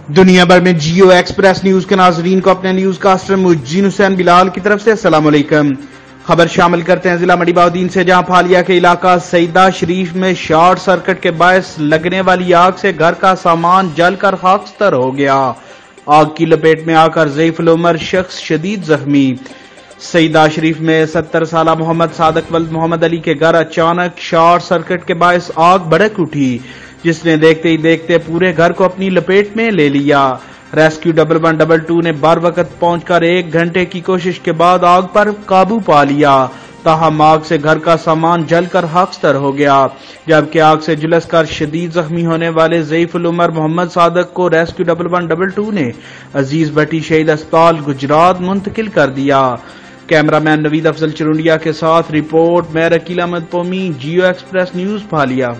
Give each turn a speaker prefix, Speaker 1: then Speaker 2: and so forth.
Speaker 1: دنیا بھر میں جیو ایکسپریس نیوز کے ناظرین کو اپنے نیوز کاسٹر مجین حسین بلال کی طرف سے السلام علیکم۔ خبر شامل کرتے ہیں ضلع مڑی بہاؤدین سے، جہاں پھالیا کے علاقہ سیدہ شریف میں شارٹ سرکٹ کے باعث لگنے والی آگ سے گھر کا سامان جل کر خاکستر ہو گیا۔ آگ کی لپیٹ میں آ کر ضعیف العمر شخص شدید زخمی۔ سیدہ شریف میں 70 سالہ محمد صادق ولد محمد علی کے گھر اچانک شارٹ سرکٹ کے باعث آگ بھڑک اٹھی، جس نے دیکھتے ہی دیکھتے پورے گھر کو اپنی لپیٹ میں لے لیا۔ ریسکیو 1122 نے بر وقت پہنچ کر 1 گھنٹے کی کوشش کے بعد آگ پر قابو پا لیا، تاہم آگ سے گھر کا سامان جل کر خاکستر ہو گیا، جبکہ آگ سے جھلس کر شدید زخمی ہونے والے ضعیف العمر محمد صادق کو ریسکیو 1122 نے عزیز بٹی شہید اسپتال گجرات منتقل کر دیا۔ کیمرہ مین نوید افضل چرونڈیا کے ساتھ رپورٹ میر عقیل احمد پومی، جیو ایکسپریس نیوز پھالیا۔